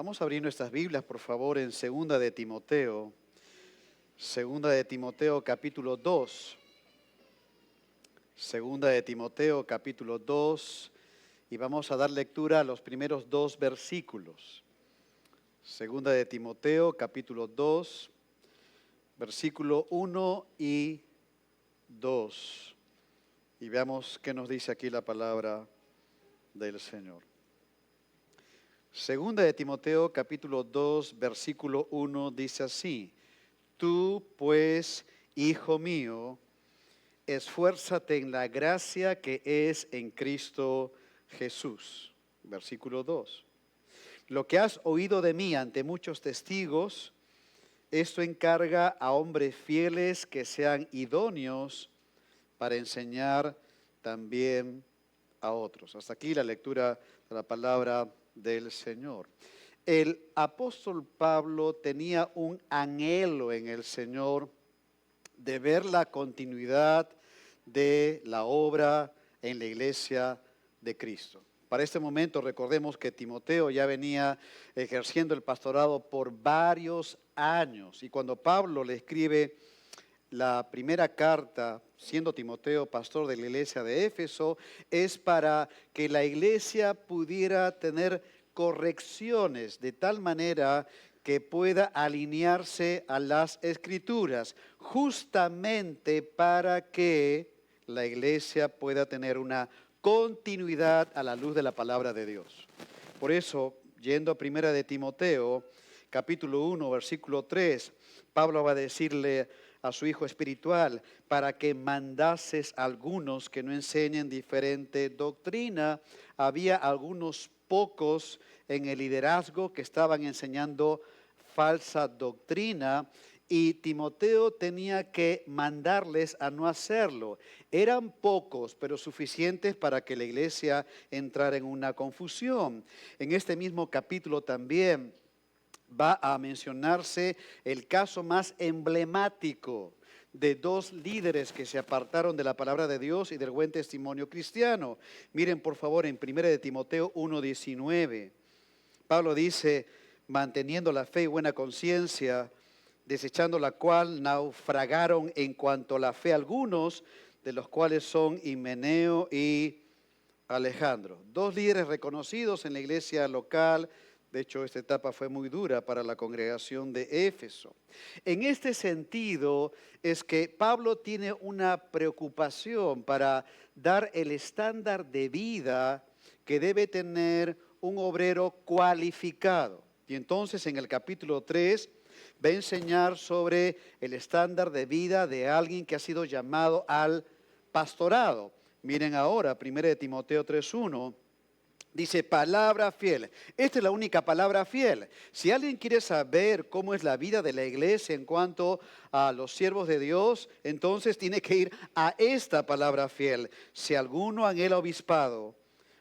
Vamos a abrir nuestras Biblias, por favor, en Segunda de Timoteo. Segunda de Timoteo, capítulo 2. Segunda de Timoteo, capítulo 2. Y vamos a dar lectura a los primeros dos versículos. Segunda de Timoteo, capítulo 2, versículo 1 y 2. Y veamos qué nos dice aquí la palabra del Señor. Segunda de Timoteo, capítulo 2, versículo 1, dice así: Tú, pues, hijo mío, esfuérzate en la gracia que es en Cristo Jesús. Versículo 2. Lo que has oído de mí ante muchos testigos, esto encarga a hombres fieles que sean idóneos para enseñar también a otros. Hasta aquí la lectura de la palabra del Señor. El apóstol Pablo tenía un anhelo en el Señor de ver la continuidad de la obra en la iglesia de Cristo. Para este momento recordemos que Timoteo ya venía ejerciendo el pastorado por varios años, y cuando Pablo le escribe la primera carta, siendo Timoteo pastor de la iglesia de Éfeso, es para que la iglesia pudiera tener correcciones de tal manera que pueda alinearse a las Escrituras, justamente para que la iglesia pueda tener una continuidad a la luz de la palabra de Dios. Por eso, yendo a primera de Timoteo, capítulo 1, versículo 3, Pablo va a decirle a su hijo espiritual, para que mandases a algunos que no enseñen diferente doctrina. Había algunos pocos en el liderazgo que estaban enseñando falsa doctrina, y Timoteo tenía que mandarles a no hacerlo. Eran pocos, pero suficientes para que la iglesia entrara en una confusión. En este mismo capítulo también va a mencionarse el caso más emblemático de dos líderes que se apartaron de la palabra de Dios y del buen testimonio cristiano. Miren por favor en 1 de Timoteo 1:19. Pablo dice: manteniendo la fe y buena conciencia, desechando la cual naufragaron en cuanto a la fe algunos, de los cuales son Himeneo y Alejandro. Dos líderes reconocidos en la iglesia local. De hecho, esta etapa fue muy dura para la congregación de Éfeso. En este sentido es que Pablo tiene una preocupación para dar el estándar de vida que debe tener un obrero cualificado. Y entonces en el capítulo 3 va a enseñar sobre el estándar de vida de alguien que ha sido llamado al pastorado. Miren ahora, 1 de Timoteo 3:1. Dice palabra fiel. Esta es la única palabra fiel. Si alguien quiere saber cómo es la vida de la iglesia en cuanto a los siervos de Dios, entonces tiene que ir a esta palabra fiel. Si alguno anhela obispado,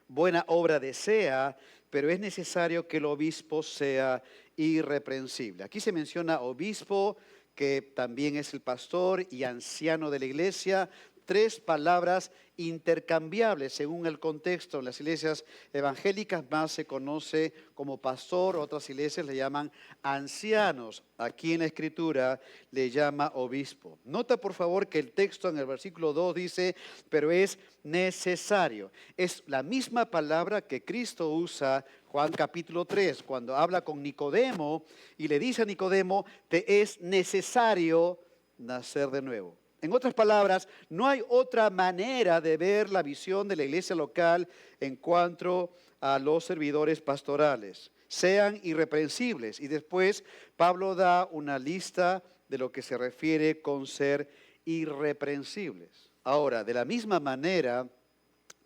buena obra desea, pero es necesario que el obispo sea irreprensible. Aquí se menciona obispo, que también es el pastor y anciano de la iglesia. Tres palabras intercambiables según el contexto. En las iglesias evangélicas más se conoce como pastor, otras iglesias le llaman ancianos. Aquí en la Escritura le llama obispo. Nota por favor que el texto en el versículo 2 dice, pero es necesario. Es la misma palabra que Cristo usa Juan capítulo 3, cuando habla con Nicodemo y le dice a Nicodemo, te es necesario nacer de nuevo. En otras palabras, no hay otra manera de ver la visión de la iglesia local en cuanto a los servidores pastorales. Sean irreprensibles. Y después Pablo da una lista de lo que se refiere con ser irreprensibles. Ahora, de la misma manera,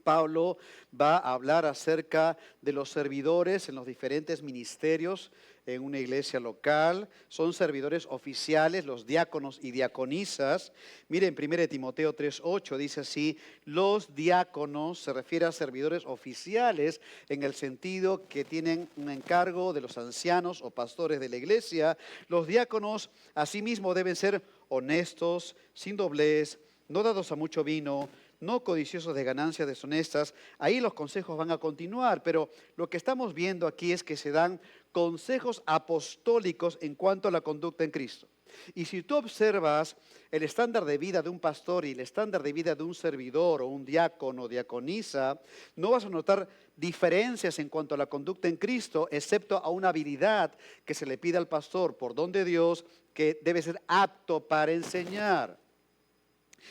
Pablo va a hablar acerca de los servidores en los diferentes ministerios en una iglesia local. Son servidores oficiales, los diáconos y diaconisas. Miren, 1 Timoteo 3:8 dice así, los diáconos se refiere a servidores oficiales en el sentido que tienen un encargo de los ancianos o pastores de la iglesia. Los diáconos asimismo deben ser honestos, sin doblez, no dados a mucho vino, no codiciosos de ganancias deshonestas. Ahí los consejos van a continuar, pero lo que estamos viendo aquí es que se dan consejos apostólicos en cuanto a la conducta en Cristo. Y si tú observas el estándar de vida de un pastor y el estándar de vida de un servidor o un diácono o diaconisa, no vas a notar diferencias en cuanto a la conducta en Cristo, excepto a una habilidad que se le pide al pastor por don de Dios, que debe ser apto para enseñar.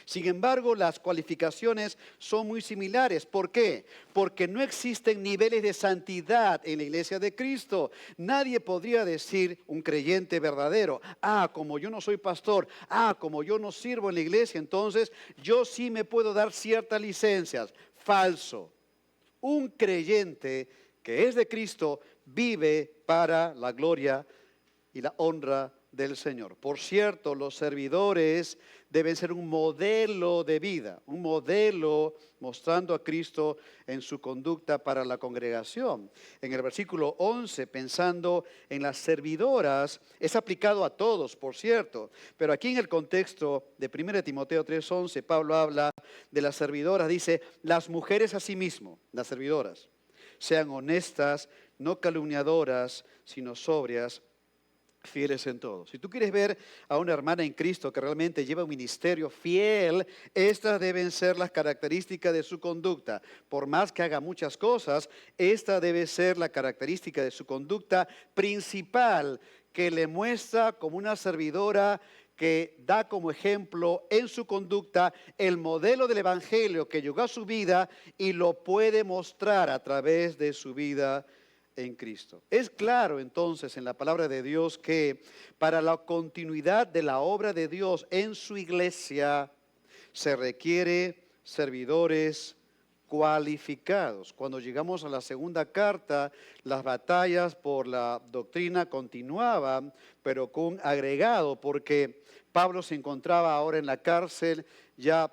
Sin embargo, las cualificaciones son muy similares. ¿Por qué? Porque no existen niveles de santidad en la iglesia de Cristo. Nadie podría decir, un creyente verdadero, como yo no soy pastor, como yo no sirvo en la iglesia, entonces yo sí me puedo dar ciertas licencias. Falso. Un creyente que es de Cristo vive para la gloria y la honra del Señor. Por cierto, los servidores deben ser un modelo de vida, un modelo mostrando a Cristo en su conducta para la congregación. En el versículo 11, pensando en las servidoras, es aplicado a todos, por cierto, pero aquí en el contexto de 1 Timoteo 3:11, Pablo habla de las servidoras, dice, las mujeres asimismo, las servidoras, sean honestas, no calumniadoras, sino sobrias, fieles en todo. Si tú quieres ver a una hermana en Cristo que realmente lleva un ministerio fiel, estas deben ser las características de su conducta. Por más que haga muchas cosas, esta debe ser la característica de su conducta principal, que le muestra como una servidora que da como ejemplo en su conducta el modelo del Evangelio que llegó a su vida y lo puede mostrar a través de su vida en Cristo. Es claro entonces en la palabra de Dios que para la continuidad de la obra de Dios en su iglesia se requiere servidores cualificados. Cuando llegamos a la segunda carta, las batallas por la doctrina continuaban, pero con agregado, porque Pablo se encontraba ahora en la cárcel ya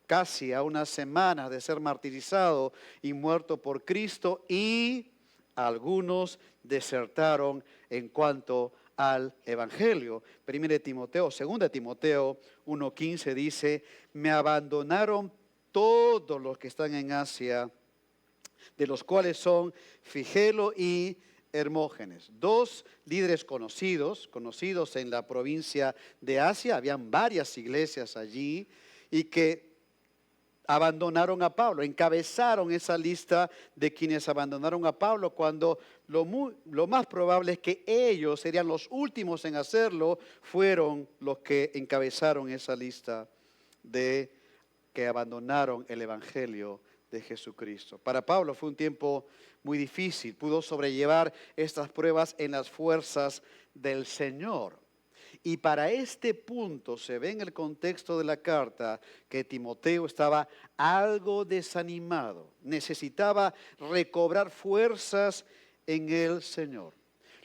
casi a unas semanas de ser martirizado y muerto por Cristo, y algunos desertaron en cuanto al Evangelio. 2 Timoteo 1:15 dice, me abandonaron todos los que están en Asia, de los cuales son Figelo y Hermógenes, dos líderes conocidos en la provincia de Asia. Habían varias iglesias allí y que abandonaron a Pablo, encabezaron esa lista de quienes abandonaron a Pablo, cuando lo más probable es que ellos serían los últimos en hacerlo, fueron los que encabezaron esa lista de que abandonaron el Evangelio de Jesucristo. Para Pablo fue un tiempo muy difícil, pudo sobrellevar estas pruebas en las fuerzas del Señor. Y para este punto se ve en el contexto de la carta que Timoteo estaba algo desanimado, necesitaba recobrar fuerzas en el Señor.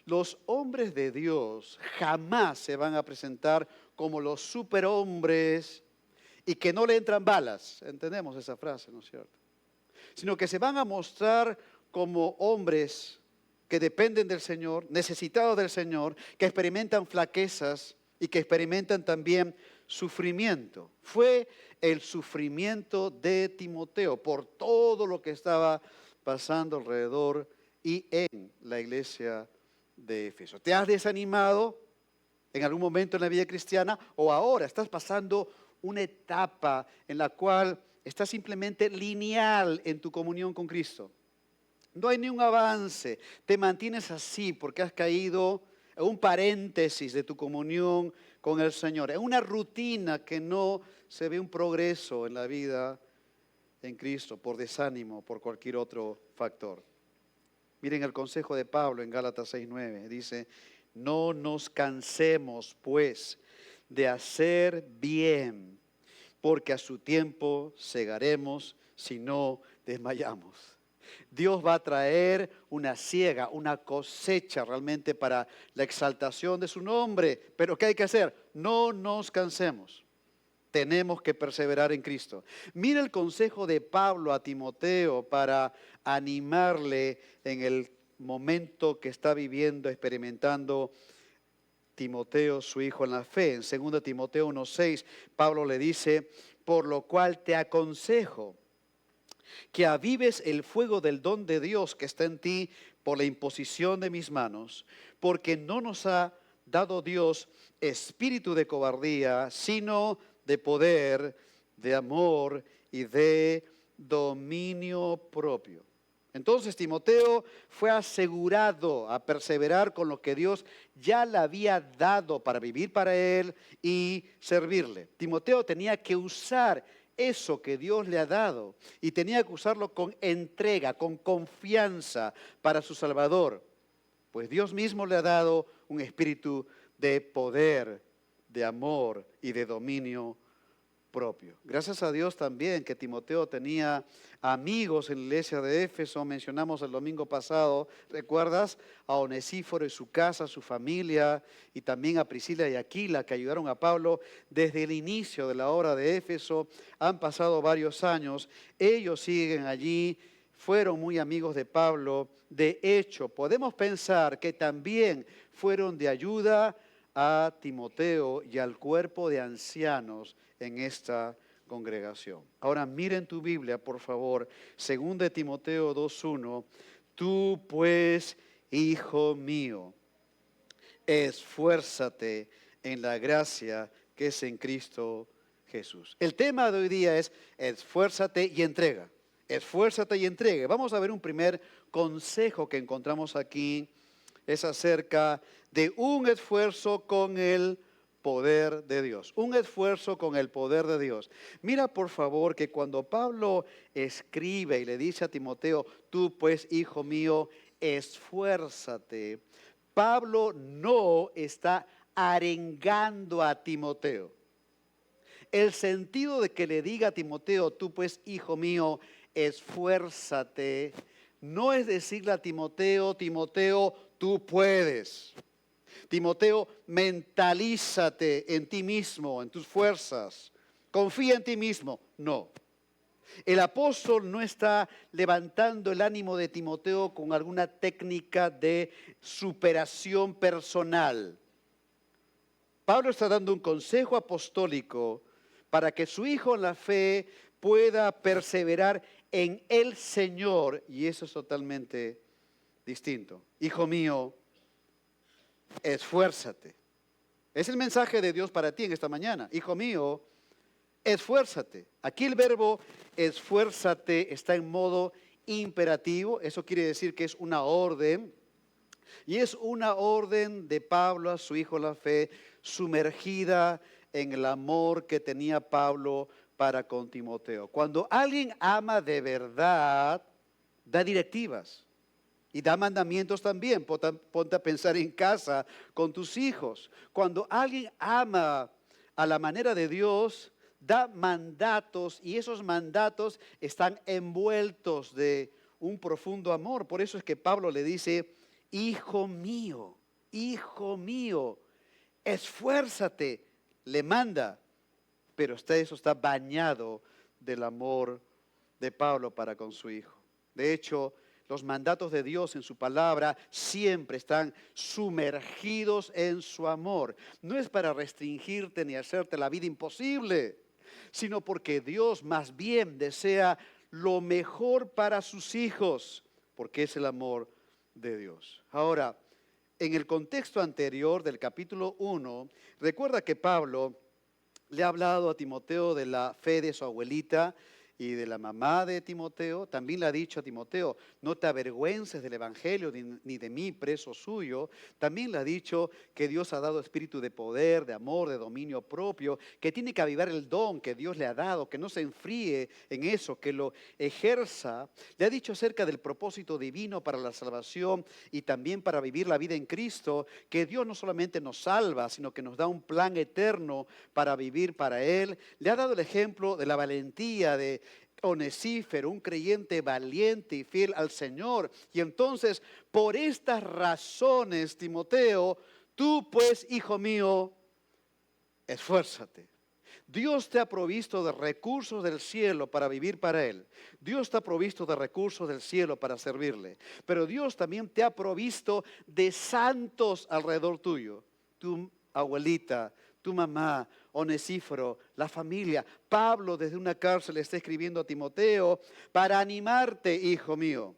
Los hombres de Dios jamás se van a presentar como los superhombres y que no le entran balas. Entendemos esa frase, ¿no es cierto? Sino que se van a mostrar como hombres que dependen del Señor, necesitados del Señor, que experimentan flaquezas y que experimentan también sufrimiento. Fue el sufrimiento de Timoteo por todo lo que estaba pasando alrededor y en la iglesia de Éfeso. ¿Te has desanimado en algún momento en la vida cristiana o ahora estás pasando una etapa en la cual estás simplemente lineal en tu comunión con Cristo? No hay ni un avance, te mantienes así porque has caído en un paréntesis de tu comunión con el Señor, en una rutina que no se ve un progreso en la vida en Cristo por desánimo, por cualquier otro factor. Miren el consejo de Pablo en Gálatas 6:9, dice, no nos cansemos pues de hacer bien, porque a su tiempo segaremos si no desmayamos. Dios va a traer una siega, una cosecha realmente para la exaltación de su nombre. Pero ¿qué hay que hacer? No nos cansemos. Tenemos que perseverar en Cristo. Mira el consejo de Pablo a Timoteo para animarle en el momento que está viviendo, experimentando Timoteo, su hijo en la fe. En 2 Timoteo 1:6, Pablo le dice, por lo cual te aconsejo que avives el fuego del don de Dios que está en ti por la imposición de mis manos, porque no nos ha dado Dios espíritu de cobardía, sino de poder, de amor y de dominio propio. Entonces Timoteo fue asegurado a perseverar con lo que Dios ya le había dado para vivir para él y servirle. Timoteo tenía que usar eso que Dios le ha dado y tenía que usarlo con entrega, con confianza para su Salvador. Pues Dios mismo le ha dado un espíritu de poder, de amor y de dominio propio. Gracias a Dios también que Timoteo tenía amigos en la iglesia de Éfeso. Mencionamos el domingo pasado, ¿recuerdas? A Onesíforo y su casa, su familia, y también a Priscila y Aquila, que ayudaron a Pablo desde el inicio de la obra de Éfeso. Han pasado varios años, ellos siguen allí, fueron muy amigos de Pablo. De hecho, podemos pensar que también fueron de ayuda a Timoteo y al cuerpo de ancianos en esta congregación. Ahora miren tu Biblia, por favor, 2 Timoteo 2:1. Tú pues, hijo mío, esfuérzate en la gracia que es en Cristo Jesús. El tema de hoy día es esfuérzate y entrega. Esfuérzate y entrega. Vamos a ver un primer consejo que encontramos aquí. Es acerca de un esfuerzo con el poder de Dios. Un esfuerzo con el poder de Dios. Mira por favor que cuando Pablo escribe y le dice a Timoteo, tú pues, hijo mío, esfuérzate, Pablo no está arengando a Timoteo. El sentido de que le diga a Timoteo, tú pues, hijo mío, esfuérzate, no es decirle a Timoteo, Timoteo, tú puedes. Timoteo, mentalízate en ti mismo, en tus fuerzas. Confía en ti mismo. No. El apóstol no está levantando el ánimo de Timoteo con alguna técnica de superación personal. Pablo está dando un consejo apostólico para que su hijo en la fe pueda perseverar en el Señor, y eso es totalmente distinto. Hijo mío, esfuérzate. Es el mensaje de Dios para ti en esta mañana. Hijo mío, esfuérzate. Aquí el verbo esfuérzate está en modo imperativo. Eso quiere decir que es una orden. Y es una orden de Pablo a su hijo en la fe, sumergida en el amor que tenía Pablo para con Timoteo. Cuando alguien ama de verdad, da directivas. Y da mandamientos también. Ponte a pensar en casa con tus hijos. Cuando alguien ama a la manera de Dios, da mandatos y esos mandatos están envueltos de un profundo amor. Por eso es que Pablo le dice, hijo mío, esfuérzate, le manda. Pero eso está bañado del amor de Pablo para con su hijo. De hecho, los mandatos de Dios en su palabra siempre están sumergidos en su amor. No es para restringirte ni hacerte la vida imposible, sino porque Dios más bien desea lo mejor para sus hijos, porque es el amor de Dios. Ahora, en el contexto anterior del capítulo 1, recuerda que Pablo le ha hablado a Timoteo de la fe de su abuelita y de la mamá de Timoteo. También le ha dicho a Timoteo, no te avergüences del evangelio ni de mí, preso suyo. También le ha dicho que Dios ha dado espíritu de poder, de amor, de dominio propio, que tiene que avivar el don que Dios le ha dado, que no se enfríe en eso, que lo ejerza. Le ha dicho acerca del propósito divino para la salvación y también para vivir la vida en Cristo, que Dios no solamente nos salva, sino que nos da un plan eterno para vivir para Él. Le ha dado el ejemplo de la valentía de Onesíforo, un creyente valiente y fiel al Señor. Y entonces, por estas razones, Timoteo, tú pues, hijo mío, esfuérzate. Dios te ha provisto de recursos del cielo para vivir para Él. Dios te ha provisto de recursos del cielo para servirle. Pero Dios también te ha provisto de santos alrededor tuyo. Tu abuelita, tu mamá, Onesíforo, la familia. Pablo desde una cárcel está escribiendo a Timoteo para animarte, hijo mío,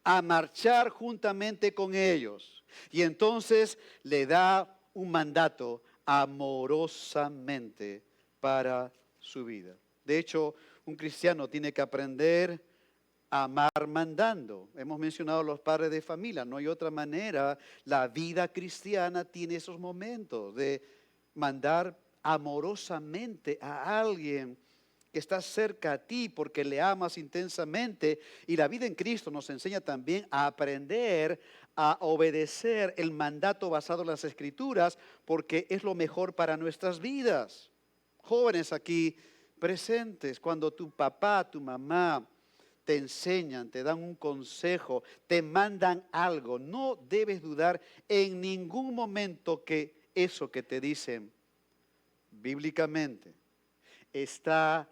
a marchar juntamente con ellos. Y entonces le da un mandato amorosamente para su vida. De hecho, un cristiano tiene que aprender a amar mandando. Hemos mencionado a los padres de familia, no hay otra manera. La vida cristiana tiene esos momentos de mandar amorosamente a alguien que está cerca a ti porque le amas intensamente. Y la vida en Cristo nos enseña también a aprender a obedecer el mandato basado en las Escrituras porque es lo mejor para nuestras vidas. Jóvenes aquí presentes, cuando tu papá, tu mamá te enseñan, te dan un consejo, te mandan algo, no debes dudar en ningún momento que eso que te dicen bíblicamente está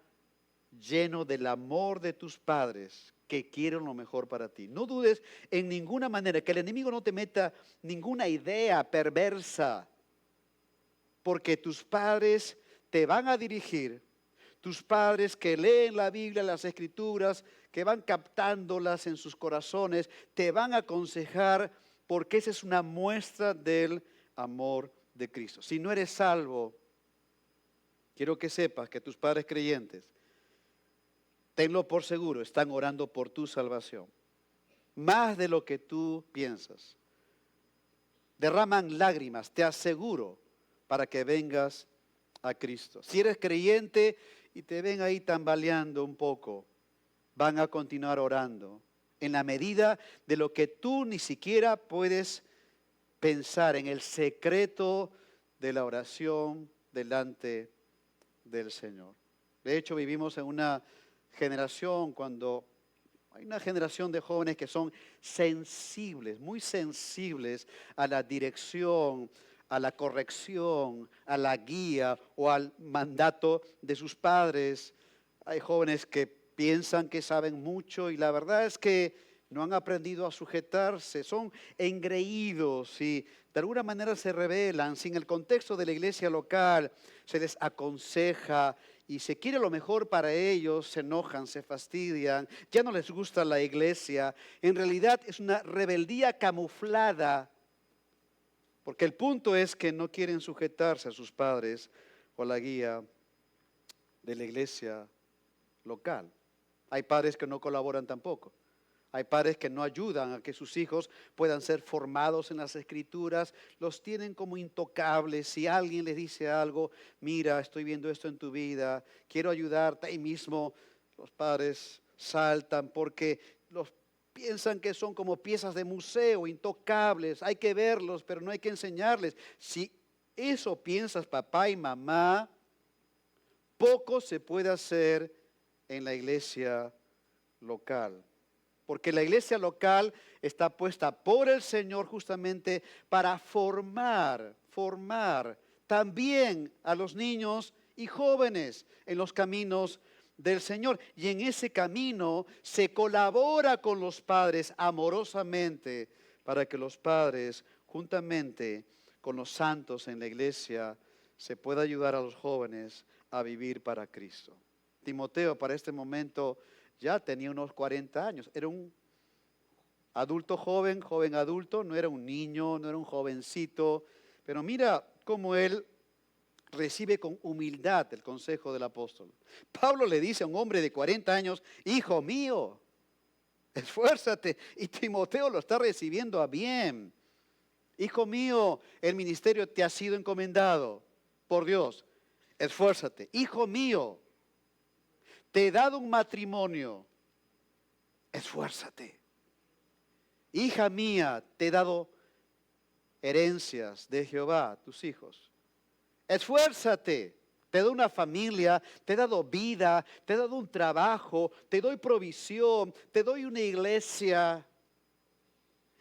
lleno del amor de tus padres que quieren lo mejor para ti. No dudes en ninguna manera que el enemigo no te meta ninguna idea perversa, porque tus padres te van a dirigir, tus padres que leen la Biblia, las Escrituras, que van captándolas en sus corazones, te van a aconsejar porque esa es una muestra del amor de Cristo. Si no eres salvo, quiero que sepas que tus padres creyentes, tenlo por seguro, están orando por tu salvación. Más de lo que tú piensas. Derraman lágrimas, te aseguro, para que vengas a Cristo. Si eres creyente y te ven ahí tambaleando un poco, van a continuar orando en la medida de lo que tú ni siquiera puedes pensar en el secreto de la oración delante del Señor. De hecho, vivimos en una generación cuando hay una generación de jóvenes que son sensibles, muy sensibles a la dirección, a la corrección, a la guía o al mandato de sus padres. Hay jóvenes que piensan que saben mucho y la verdad es que no han aprendido a sujetarse, son engreídos y de alguna manera se rebelan. Si en el contexto de la iglesia local se les aconseja y se quiere lo mejor para ellos, se enojan, se fastidian, ya no les gusta la iglesia. En realidad es una rebeldía camuflada, porque el punto es que no quieren sujetarse a sus padres o a la guía de la iglesia local. Hay padres que no colaboran tampoco. Hay padres que no ayudan a que sus hijos puedan ser formados en las Escrituras, los tienen como intocables. Si alguien les dice algo, mira, estoy viendo esto en tu vida, quiero ayudarte, ahí mismo los padres saltan porque los piensan que son como piezas de museo, intocables, hay que verlos, pero no hay que enseñarles. Si eso piensas papá y mamá, poco se puede hacer en la iglesia local. Porque la iglesia local está puesta por el Señor justamente para formar también a los niños y jóvenes en los caminos del Señor. Y en ese camino se colabora con los padres amorosamente para que los padres, juntamente con los santos en la iglesia, se pueda ayudar a los jóvenes a vivir para Cristo. Timoteo para este momento ya tenía unos 40 años, era un adulto joven, joven adulto, no era un niño, no era un jovencito, pero mira cómo él recibe con humildad el consejo del apóstol. Pablo le dice a un hombre de 40 años, hijo mío, esfuérzate, y Timoteo lo está recibiendo a bien. Hijo mío, el ministerio te ha sido encomendado por Dios, esfuérzate. Hijo mío, te he dado un matrimonio, esfuérzate. Hija mía, te he dado herencias de Jehová, tus hijos. Esfuérzate, te doy una familia, te he dado vida, te he dado un trabajo, te doy provisión, te doy una iglesia.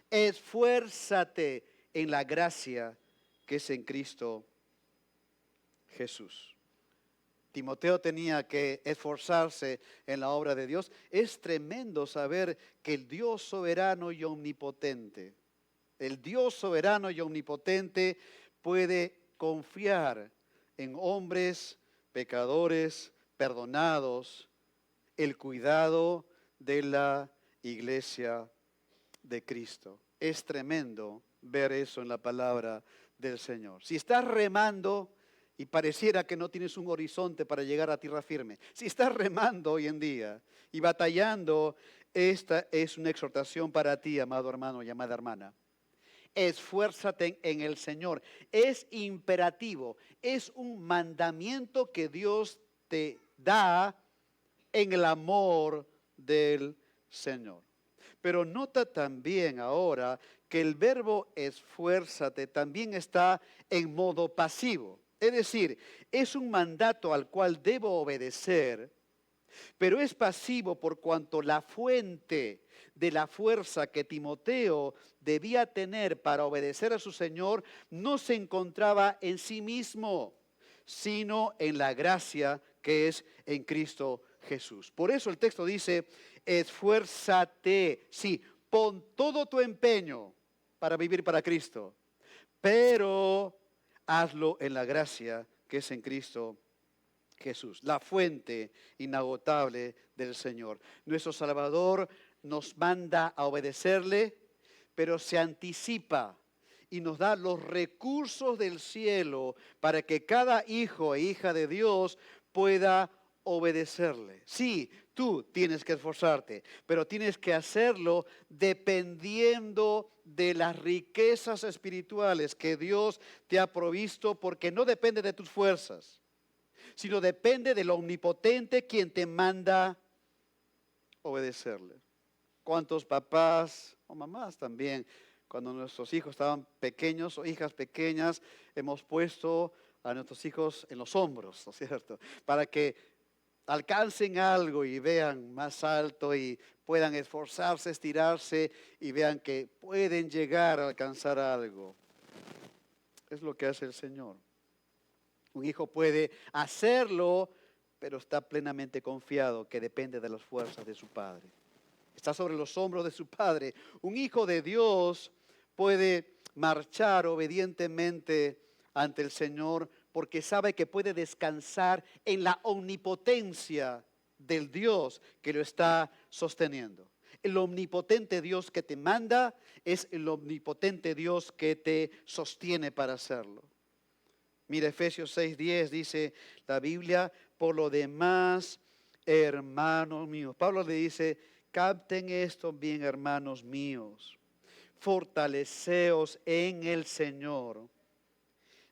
Esfuérzate en la gracia que es en Cristo Jesús. Timoteo tenía que esforzarse en la obra de Dios. Es tremendo saber que el Dios soberano y omnipotente, el Dios soberano y omnipotente puede confiar en hombres pecadores, perdonados, el cuidado de la iglesia de Cristo. Es tremendo ver eso en la palabra del Señor. Si estás remando y pareciera que no tienes un horizonte para llegar a tierra firme, si estás remando hoy en día y batallando, esta es una exhortación para ti, amado hermano y amada hermana. Esfuérzate en el Señor. Es imperativo, es un mandamiento que Dios te da en el amor del Señor. Pero nota también ahora que el verbo esfuérzate también está en modo pasivo. Es decir, es un mandato al cual debo obedecer, pero es pasivo por cuanto la fuente de la fuerza que Timoteo debía tener para obedecer a su Señor no se encontraba en sí mismo, sino en la gracia que es en Cristo Jesús. Por eso el texto dice, esfuérzate, sí, pon todo tu empeño para vivir para Cristo, pero hazlo en la gracia que es en Cristo Jesús, la fuente inagotable del Señor. Nuestro Salvador nos manda a obedecerle, pero se anticipa y nos da los recursos del cielo para que cada hijo e hija de Dios pueda obedecerle. Sí, tú tienes que esforzarte, pero tienes que hacerlo dependiendo de las riquezas espirituales que Dios te ha provisto, porque no depende de tus fuerzas, sino depende del omnipotente quien te manda obedecerle. ¿Cuántos papás o mamás también, cuando nuestros hijos estaban pequeños o hijas pequeñas, hemos puesto a nuestros hijos en los hombros, ¿no es cierto? Para que alcancen algo y vean más alto y puedan esforzarse, estirarse y vean que pueden llegar a alcanzar algo. Es lo que hace el Señor. Un hijo puede hacerlo, pero está plenamente confiado que depende de las fuerzas de su padre. Está sobre los hombros de su padre. Un hijo de Dios puede marchar obedientemente ante el Señor porque sabe que puede descansar en la omnipotencia del Dios que lo está sosteniendo. El omnipotente Dios que te manda es el omnipotente Dios que te sostiene para hacerlo. Mira, Efesios 6:10 dice la Biblia, por lo demás, hermanos míos. Pablo le dice, capten esto bien, hermanos míos. Fortaleceos en el Señor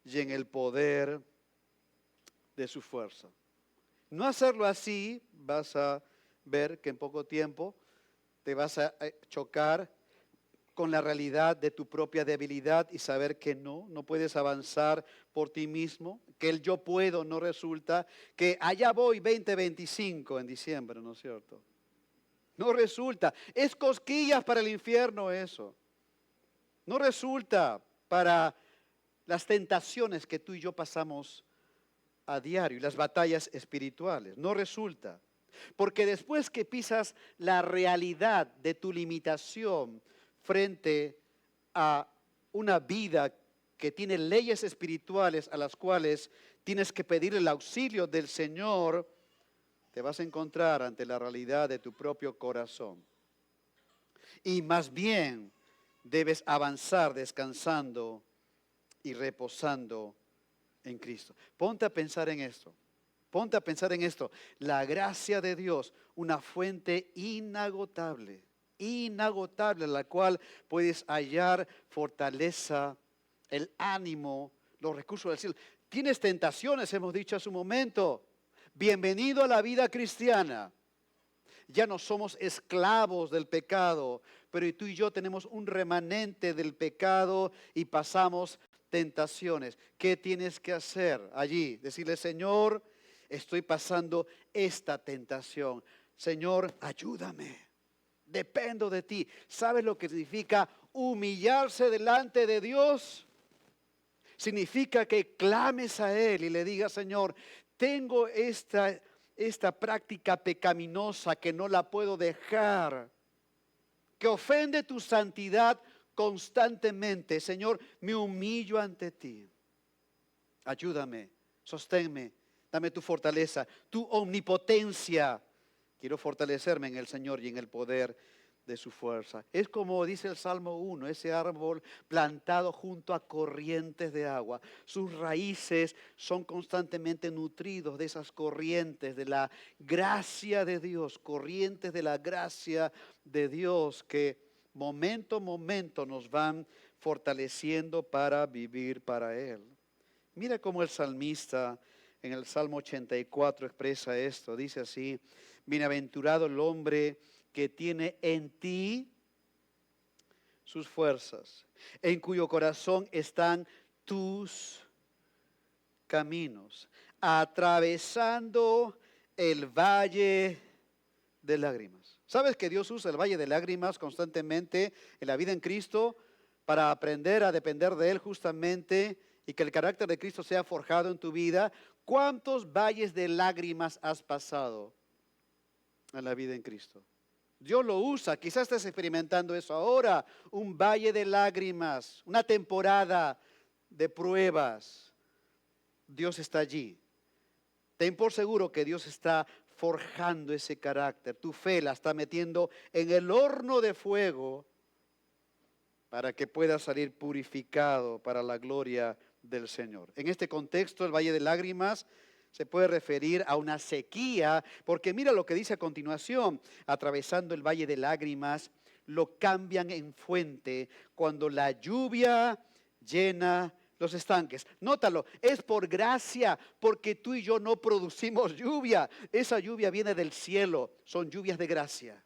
y en el poder de su fuerza. No hacerlo así, vas a ver que en poco tiempo te vas a chocar con la realidad de tu propia debilidad y saber que no puedes avanzar por ti mismo, que el yo puedo no resulta, que allá voy 2025 en diciembre, ¿no es cierto? No resulta, es cosquillas para el infierno eso. No resulta para las tentaciones que tú y yo pasamos a diario y las batallas espirituales, no resulta. Porque después que pisas la realidad de tu limitación frente a una vida que tiene leyes espirituales a las cuales tienes que pedir el auxilio del Señor, te vas a encontrar ante la realidad de tu propio corazón. Y más bien debes avanzar descansando y reposando en Cristo. Ponte a pensar en esto. Ponte a pensar en esto. La gracia de Dios, una fuente inagotable, inagotable, en la cual puedes hallar fortaleza, el ánimo, los recursos del cielo. Tienes tentaciones, hemos dicho hace un momento. Bienvenido a la vida cristiana. Ya no somos esclavos del pecado, pero tú y yo tenemos un remanente del pecado y pasamos tentaciones. ¿Qué tienes que hacer allí? Decirle, Señor, estoy pasando esta tentación. Señor, ayúdame. Dependo de ti. ¿Sabes lo que significa humillarse delante de Dios? Significa que clames a Él y le digas, Señor, tengo esta práctica pecaminosa que no la puedo dejar, que ofende tu santidad constantemente. Señor, me humillo ante ti. Ayúdame, sosténme, dame tu fortaleza, tu omnipotencia. Quiero fortalecerme en el Señor y en el poder de su fuerza. Es como dice el Salmo 1, ese árbol plantado junto a corrientes de agua. Sus raíces son constantemente nutridos de esas corrientes de la gracia de Dios, corrientes de la gracia de Dios que momento a momento nos van fortaleciendo para vivir para Él. Mira cómo el salmista en el Salmo 84 expresa esto. Dice así: bienaventurado el hombre que tiene en ti sus fuerzas, en cuyo corazón están tus caminos, atravesando el valle de lágrimas. ¿Sabes que Dios usa el valle de lágrimas constantemente en la vida en Cristo para aprender a depender de Él justamente y que el carácter de Cristo sea forjado en tu vida? ¿Cuántos valles de lágrimas has pasado en la vida en Cristo? Dios lo usa, quizás estás experimentando eso ahora, un valle de lágrimas, una temporada de pruebas. Dios está allí. Ten por seguro que Dios está forjando ese carácter. Tu fe la está metiendo en el horno de fuego para que pueda salir purificado para la gloria del Señor. En este contexto, el valle de lágrimas se puede referir a una sequía, porque mira lo que dice a continuación: atravesando el valle de lágrimas, lo cambian en fuente cuando la lluvia llena los estanques. Nótalo, es por gracia, porque tú y yo no producimos lluvia. Esa lluvia viene del cielo, son lluvias de gracia.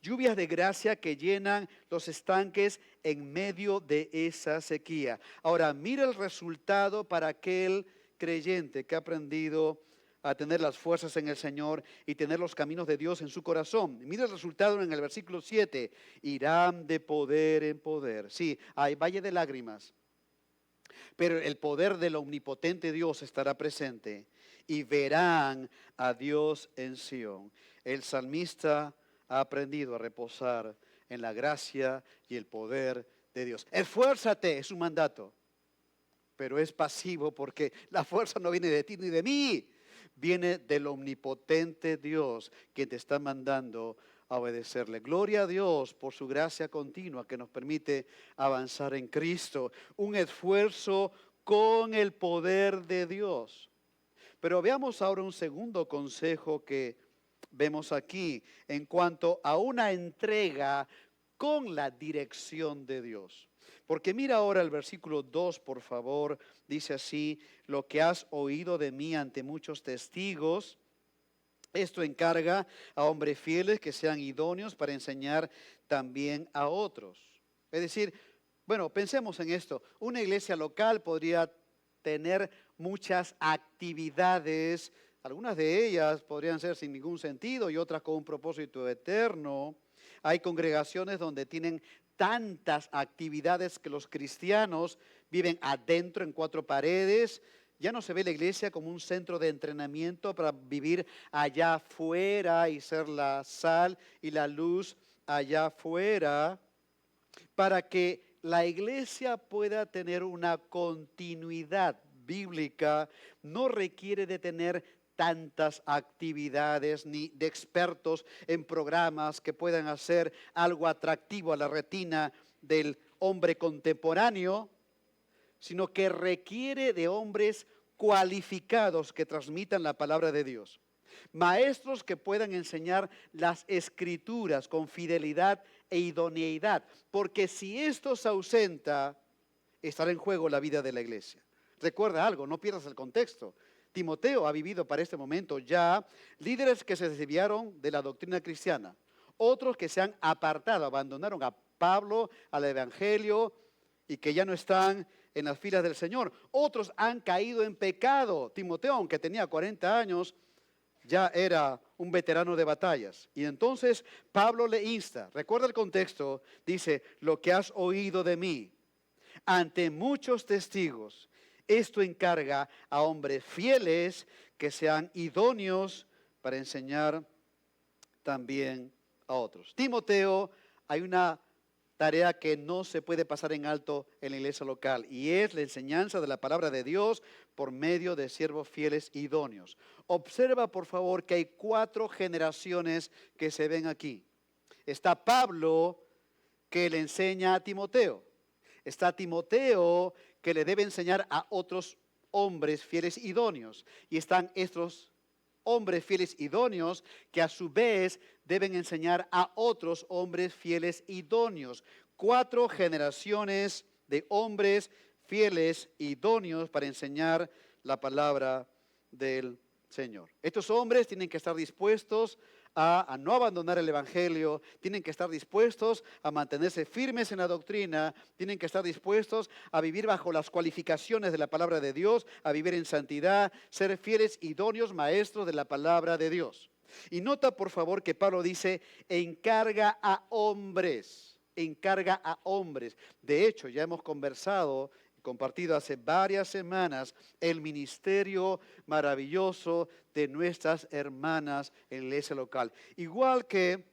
Lluvias de gracia que llenan los estanques en medio de esa sequía. Ahora, mira el resultado para aquel creyente que ha aprendido a tener las fuerzas en el Señor y tener los caminos de Dios en su corazón. Mira el resultado en el versículo 7. Irán de poder en poder. Sí, hay valle de lágrimas, pero el poder del omnipotente Dios estará presente y verán a Dios en Sión. El salmista ha aprendido a reposar en la gracia y el poder de Dios. Esfuérzate, es un mandato, pero es pasivo porque la fuerza no viene de ti ni de mí, viene del omnipotente Dios que te está mandando a obedecerle. Gloria a Dios por su gracia continua que nos permite avanzar en Cristo. Un esfuerzo con el poder de Dios. Pero veamos ahora un segundo consejo que vemos aquí en cuanto a una entrega con la dirección de Dios. Porque mira ahora el versículo 2, por favor, dice así: lo que has oído de mí ante muchos testigos, esto encarga a hombres fieles que sean idóneos para enseñar también a otros. Es decir, bueno, pensemos en esto. Una iglesia local podría tener muchas actividades, algunas de ellas podrían ser sin ningún sentido y otras con un propósito eterno. Hay congregaciones donde tienen tantas actividades que los cristianos viven adentro en cuatro paredes. Ya no se ve la iglesia como un centro de entrenamiento para vivir allá afuera y ser la sal y la luz allá afuera. Para que la iglesia pueda tener una continuidad bíblica, no requiere de tener tantas actividades ni de expertos en programas que puedan hacer algo atractivo a la retina del hombre contemporáneo, sino que requiere de hombres cualificados que transmitan la palabra de Dios. Maestros que puedan enseñar las escrituras con fidelidad e idoneidad, porque si esto se ausenta, estará en juego la vida de la iglesia. Recuerda algo, no pierdas el contexto. Timoteo ha vivido para este momento ya líderes que se desviaron de la doctrina cristiana, otros que se han apartado, abandonaron a Pablo, al Evangelio y que ya no están en las filas del Señor. Otros han caído en pecado. Timoteo, aunque tenía 40 años, ya era un veterano de batallas. Y entonces Pablo le insta, recuerda el contexto, dice: lo que has oído de mí ante muchos testigos, esto encarga a hombres fieles que sean idóneos para enseñar también a otros. Timoteo, hay una tarea que no se puede pasar en alto en la iglesia local, y es la enseñanza de la palabra de Dios por medio de siervos fieles idóneos. Observa, por favor, que hay 4 generaciones que se ven aquí. Está Pablo, que le enseña a Timoteo. Está Timoteo, que le debe enseñar a otros hombres fieles idóneos. Y están estos hombres fieles idóneos que a su vez deben enseñar a otros hombres fieles idóneos. 4 generaciones de hombres fieles idóneos para enseñar la palabra del Señor. Estos hombres tienen que estar dispuestos a no abandonar el Evangelio, tienen que estar dispuestos a mantenerse firmes en la doctrina, tienen que estar dispuestos a vivir bajo las cualificaciones de la palabra de Dios, a vivir en santidad, ser fieles, idóneos maestros de la palabra de Dios. Y nota, por favor, que Pablo dice, encarga a hombres, encarga a hombres. De hecho, ya hemos conversado, compartido hace varias semanas el ministerio maravilloso de nuestras hermanas en la iglesia local. Igual que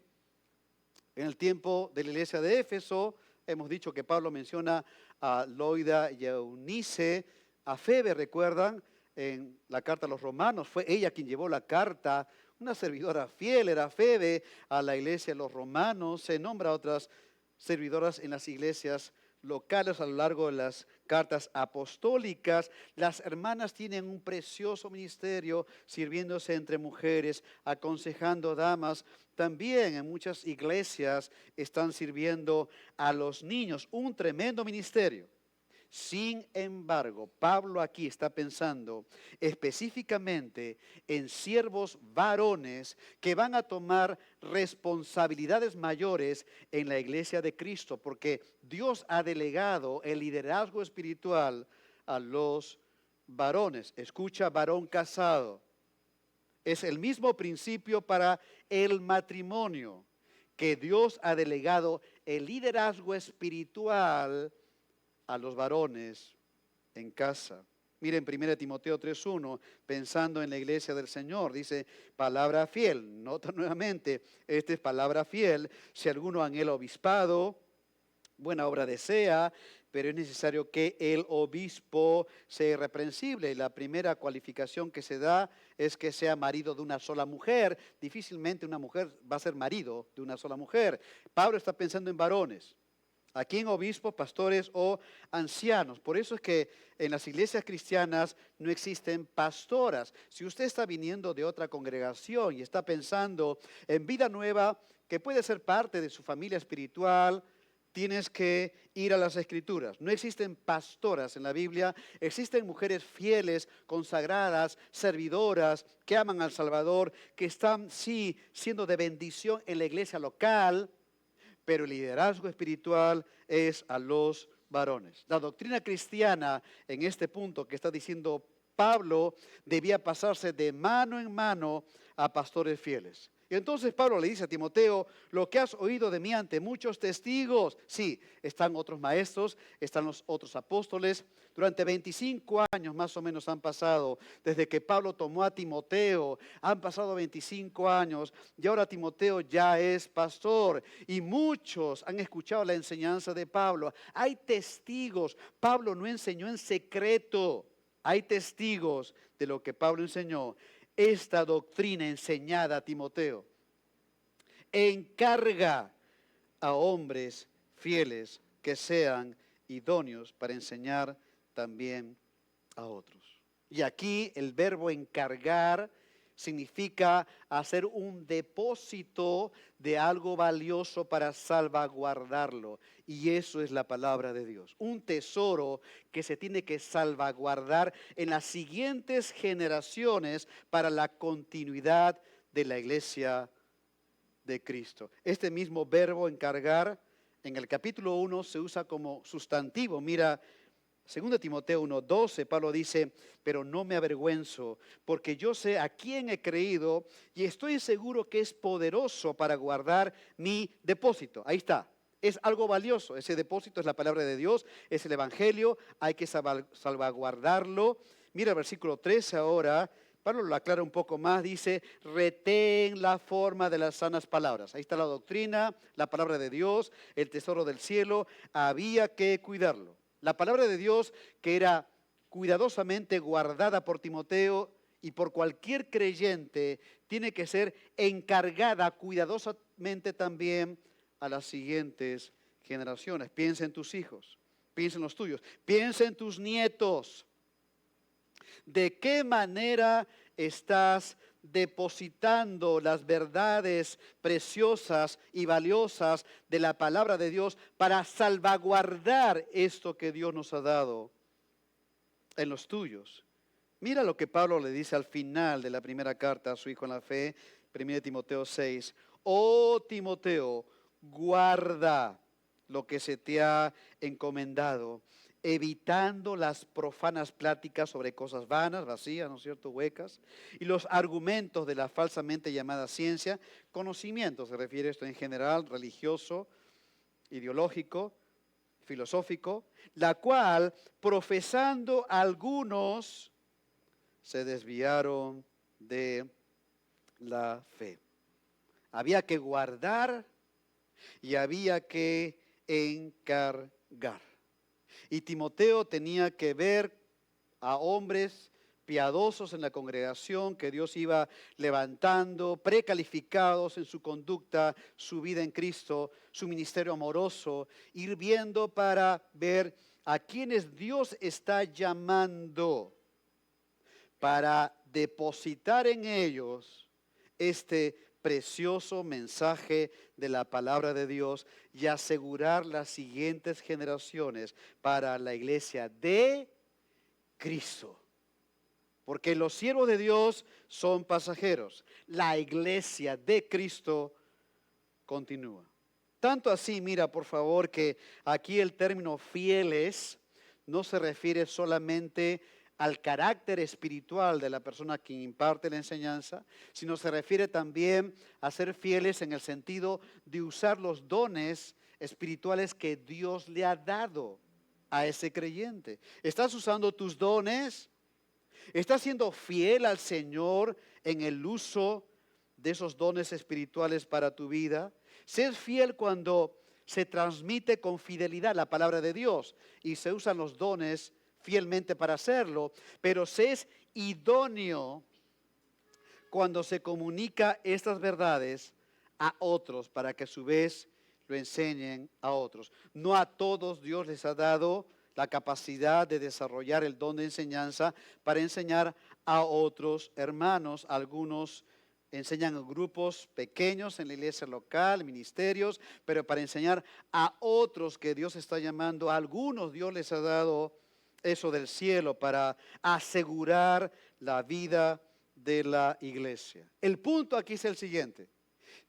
en el tiempo de la iglesia de Éfeso, hemos dicho que Pablo menciona a Loida y a Eunice, a Febe, ¿recuerdan? En la carta a los romanos, fue ella quien llevó la carta, una servidora fiel era Febe a la iglesia de los romanos, se nombra a otras servidoras en las iglesias locales a lo largo de las cartas apostólicas. Las hermanas tienen un precioso ministerio sirviéndose entre mujeres, aconsejando damas. También en muchas iglesias están sirviendo a los niños, un tremendo ministerio. Sin embargo, Pablo aquí está pensando específicamente en siervos varones que van a tomar responsabilidades mayores en la iglesia de Cristo, porque Dios ha delegado el liderazgo espiritual a los varones. Escucha, varón casado. Es el mismo principio para el matrimonio, que Dios ha delegado el liderazgo espiritual a los varones en casa. Miren 1 Timoteo 3:1, pensando en la iglesia del Señor, dice palabra fiel. Nota nuevamente, esta es palabra fiel. Si alguno anhela obispado, buena obra desea, pero es necesario que el obispo sea irreprensible. Y la primera cualificación que se da es que sea marido de una sola mujer. Difícilmente una mujer va a ser marido de una sola mujer. Pablo está pensando en varones. Aquí en obispos, pastores o ancianos. Por eso es que en las iglesias cristianas no existen pastoras. Si usted está viniendo de otra congregación y está pensando en vida nueva, que puede ser parte de su familia espiritual, tienes que ir a las Escrituras. No existen pastoras en la Biblia, existen mujeres fieles, consagradas, servidoras, que aman al Salvador, que están, sí, siendo de bendición en la iglesia local, pero el liderazgo espiritual es a los varones. La doctrina cristiana en este punto que está diciendo Pablo debía pasarse de mano en mano a pastores fieles. Y entonces Pablo le dice a Timoteo, lo que has oído de mí ante muchos testigos. Sí, están otros maestros, están los otros apóstoles. Durante 25 años más o menos han pasado desde que Pablo tomó a Timoteo. Han pasado 25 años y ahora Timoteo ya es pastor. Y muchos han escuchado la enseñanza de Pablo. Hay testigos. Pablo no enseñó en secreto. Hay testigos de lo que Pablo enseñó. Esta doctrina enseñada a Timoteo encarga a hombres fieles que sean idóneos para enseñar también a otros. Y aquí el verbo encargar significa hacer un depósito de algo valioso para salvaguardarlo. Y eso es la palabra de Dios. Un tesoro que se tiene que salvaguardar en las siguientes generaciones para la continuidad de la iglesia de Cristo. Este mismo verbo encargar en el capítulo 1 se usa como sustantivo. Mira, 2 Timoteo 1:12, Pablo dice, pero no me avergüenzo, porque yo sé a quién he creído y estoy seguro que es poderoso para guardar mi depósito. Ahí está, es algo valioso. Ese depósito es la palabra de Dios, es el Evangelio, hay que salvaguardarlo. Mira el versículo 13 ahora, Pablo lo aclara un poco más, dice, retén la forma de las sanas palabras. Ahí está la doctrina, la palabra de Dios, el tesoro del cielo, había que cuidarlo. La palabra de Dios que era cuidadosamente guardada por Timoteo y por cualquier creyente, tiene que ser encargada cuidadosamente también a las siguientes generaciones. Piensa en tus hijos, piensa en los tuyos, piensa en tus nietos. ¿De qué manera estás depositando las verdades preciosas y valiosas de la palabra de Dios para salvaguardar esto que Dios nos ha dado en los tuyos? Mira lo que Pablo le dice al final de la primera carta a su hijo en la fe, 1 Timoteo 6. Oh Timoteo, guarda lo que se te ha encomendado, evitando las profanas pláticas sobre cosas vanas, vacías, ¿no es cierto?, huecas, y los argumentos de la falsamente llamada ciencia. Conocimiento, se refiere a esto en general, religioso, ideológico, filosófico, la cual, profesando algunos, se desviaron de la fe. Había que guardar y había que encargar. Y Timoteo tenía que ver a hombres piadosos en la congregación que Dios iba levantando, precalificados en su conducta, su vida en Cristo, su ministerio amoroso, ir viendo para ver a quienes Dios está llamando para depositar en ellos este precioso mensaje de la palabra de Dios y asegurar las siguientes generaciones para la iglesia de Cristo. Porque los siervos de Dios son pasajeros. La iglesia de Cristo continúa. Tanto así, mira por favor, que aquí el término fieles no se refiere solamente al carácter espiritual de la persona que imparte la enseñanza, sino se refiere también a ser fieles en el sentido de usar los dones espirituales que Dios le ha dado a ese creyente. ¿Estás usando tus dones? ¿Estás siendo fiel al Señor en el uso de esos dones espirituales para tu vida? Ser fiel cuando se transmite con fidelidad la palabra de Dios y se usan los dones fielmente para hacerlo, pero se es idóneo cuando se comunica estas verdades a otros para que a su vez lo enseñen a otros. No a todos Dios les ha dado la capacidad de desarrollar el don de enseñanza para enseñar a otros hermanos. Algunos enseñan en grupos pequeños en la iglesia local, ministerios, pero para enseñar a otros que Dios está llamando, a algunos Dios les ha dado eso del cielo para asegurar la vida de la iglesia. El punto aquí es el siguiente.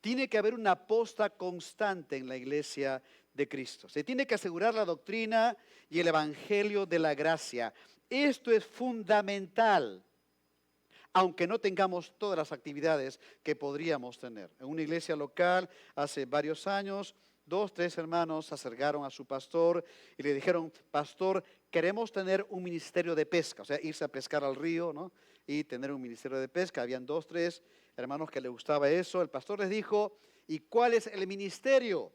Tiene que haber una posta constante en la iglesia de Cristo. Se tiene que asegurar la doctrina y el evangelio de la gracia. Esto es fundamental, aunque no tengamos todas las actividades que podríamos tener. En una iglesia local, hace varios años, 2, 3 hermanos se acercaron a su pastor y le dijeron: pastor, queremos tener un ministerio de pesca, o sea, irse a pescar al río, ¿no?, y tener un ministerio de pesca. Habían 2, 3 hermanos que les gustaba eso. El pastor les dijo: ¿y cuál es el ministerio?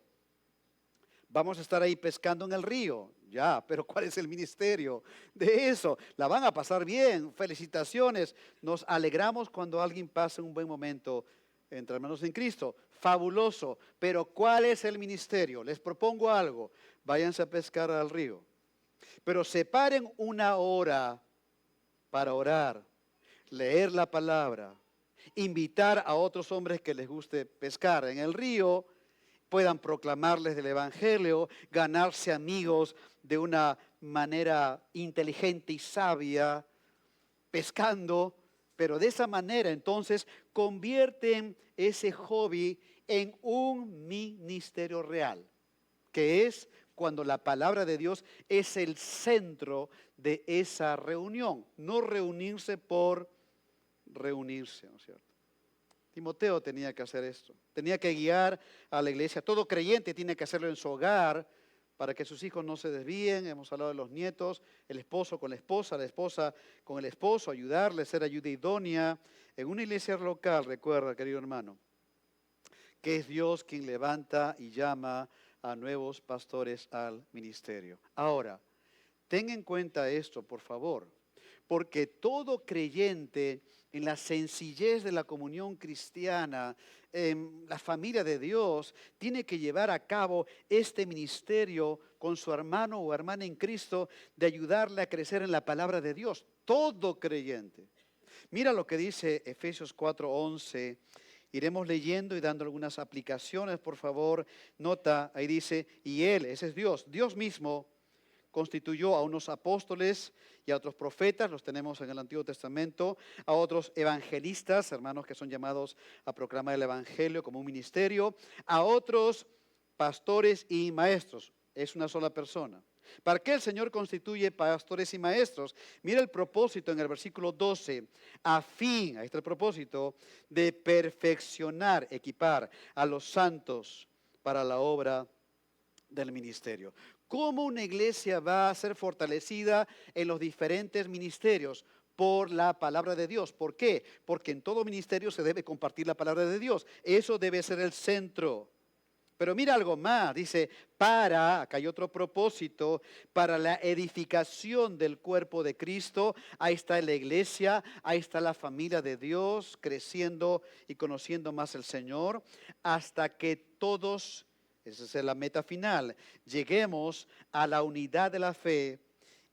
Vamos a estar ahí pescando en el río. Ya, pero ¿cuál es el ministerio de eso? La van a pasar bien, felicitaciones. Nos alegramos cuando alguien pasa un buen momento entre hermanos en Cristo. Fabuloso, pero ¿cuál es el ministerio? Les propongo algo: váyanse a pescar al río, pero separen una hora para orar, leer la palabra, invitar a otros hombres que les guste pescar en el río, puedan proclamarles del evangelio, ganarse amigos de una manera inteligente y sabia, pescando, pero de esa manera entonces convierten ese hobby en un ministerio real, que es cuando la palabra de Dios es el centro de esa reunión, no reunirse por reunirse, ¿no es cierto? Timoteo tenía que hacer esto, tenía que guiar a la iglesia. Todo creyente tiene que hacerlo en su hogar para que sus hijos no se desvíen. Hemos hablado de los nietos, el esposo con la esposa con el esposo, ayudarle, ser ayuda idónea. En una iglesia local, recuerda, querido hermano, que es Dios quien levanta y llama a nuevos pastores al ministerio. Ahora, ten en cuenta esto, por favor, porque todo creyente en la sencillez de la comunión cristiana, en la familia de Dios, tiene que llevar a cabo este ministerio con su hermano o hermana en Cristo de ayudarle a crecer en la palabra de Dios. Todo creyente. Mira lo que dice Efesios 4:11. Iremos leyendo y dando algunas aplicaciones, por favor. Nota, ahí dice, y Él, ese es Dios, Dios mismo, constituyó a unos apóstoles y a otros profetas, los tenemos en el Antiguo Testamento, a otros evangelistas, hermanos que son llamados a proclamar el Evangelio como un ministerio, a otros pastores y maestros, es una sola persona. ¿Para qué el Señor constituye pastores y maestros? Mira el propósito en el versículo 12, a fin, ahí está el propósito, de perfeccionar, equipar a los santos para la obra del ministerio. ¿Cómo una iglesia va a ser fortalecida en los diferentes ministerios? Por la palabra de Dios. ¿Por qué? Porque en todo ministerio se debe compartir la palabra de Dios. Eso debe ser el centro. Pero mira algo más, dice, acá hay otro propósito, para la edificación del cuerpo de Cristo. Ahí está la iglesia, ahí está la familia de Dios, creciendo y conociendo más el Señor, hasta que todos, esa es la meta final, lleguemos a la unidad de la fe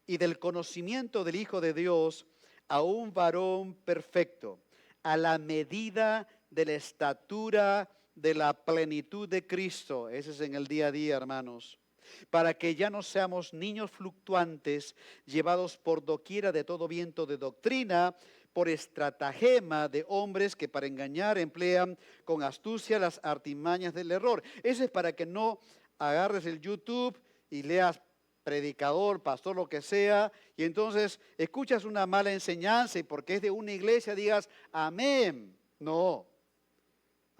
y del conocimiento del Hijo de Dios, a un varón perfecto, a la medida de la estatura de la plenitud de Cristo. Ese es en el día a día, hermanos. Para que ya no seamos niños fluctuantes, llevados por doquiera de todo viento de doctrina, por estratagema de hombres que para engañar emplean con astucia las artimañas del error. Ese es para que no agarres el YouTube y leas predicador, pastor, lo que sea, y entonces escuchas una mala enseñanza y porque es de una iglesia digas amén. No.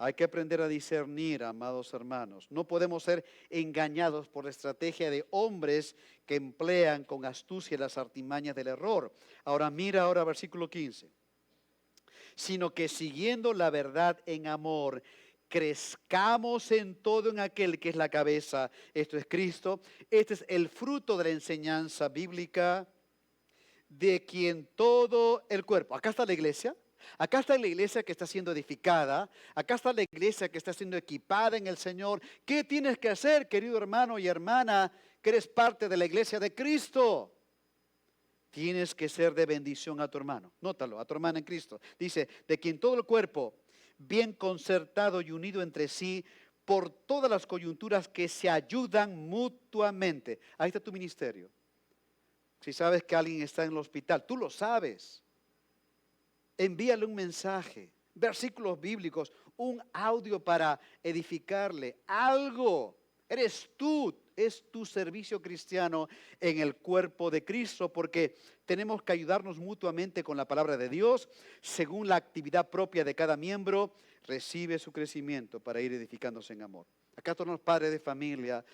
Hay que aprender a discernir, amados hermanos. No podemos ser engañados por la estrategia de hombres que emplean con astucia las artimañas del error. Ahora mira versículo 15. Sino que siguiendo la verdad en amor, crezcamos en todo en aquel que es la cabeza. Esto es Cristo. Este es el fruto de la enseñanza bíblica, de quien todo el cuerpo. Acá está la iglesia. Acá está la iglesia que está siendo edificada. Acá está la iglesia que está siendo equipada en el Señor. ¿Qué tienes que hacer, querido hermano y hermana, que eres parte de la iglesia de Cristo? Tienes que ser de bendición a tu hermano. Nótalo, a tu hermana en Cristo. Dice, de quien todo el cuerpo, bien concertado y unido entre sí, por todas las coyunturas que se ayudan mutuamente. Ahí está tu ministerio. Si sabes que alguien está en el hospital, tú lo sabes. Envíale un mensaje, versículos bíblicos, un audio para edificarle, algo. Eres tú, es tu servicio cristiano en el cuerpo de Cristo, porque tenemos que ayudarnos mutuamente con la palabra de Dios, según la actividad propia de cada miembro, recibe su crecimiento para ir edificándose en amor. Acá todos los padres de familia,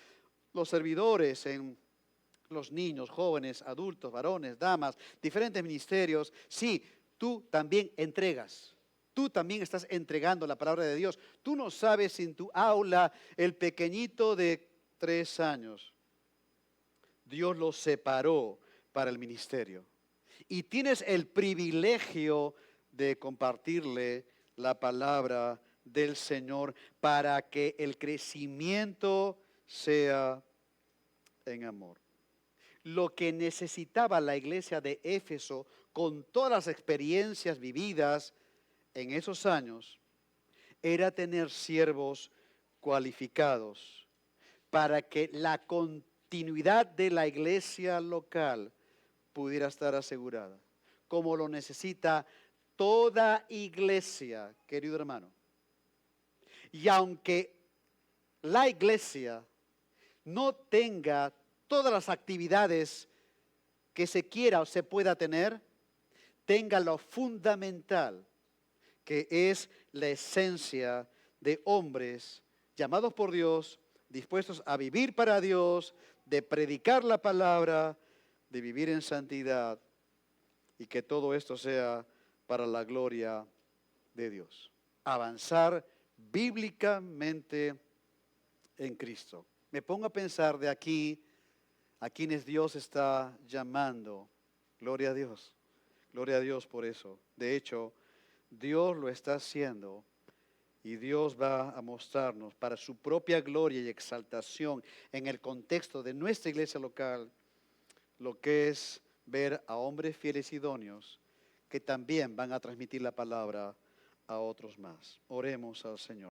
los servidores en los niños, jóvenes, adultos, varones, damas, diferentes ministerios, sí. Tú también entregas, tú también estás entregando la palabra de Dios. Tú no sabes si en tu aula el pequeñito de 3 años, Dios lo separó para el ministerio. Y tienes el privilegio de compartirle la palabra del Señor para que el crecimiento sea en amor. Lo que necesitaba la iglesia de Éfeso, con todas las experiencias vividas en esos años, era tener siervos cualificados para que la continuidad de la iglesia local pudiera estar asegurada, como lo necesita toda iglesia, querido hermano. Y aunque la iglesia no tenga todas las actividades que se quiera o se pueda tener, tenga lo fundamental, que es la esencia de hombres llamados por Dios dispuestos a vivir para Dios, de predicar la palabra, de vivir en santidad y que todo esto sea para la gloria de Dios. Avanzar bíblicamente en Cristo. Me pongo a pensar de aquí a quienes Dios está llamando. Gloria a Dios. Gloria a Dios por eso. De hecho, Dios lo está haciendo y Dios va a mostrarnos para su propia gloria y exaltación en el contexto de nuestra iglesia local lo que es ver a hombres fieles y idóneos que también van a transmitir la palabra a otros más. Oremos al Señor.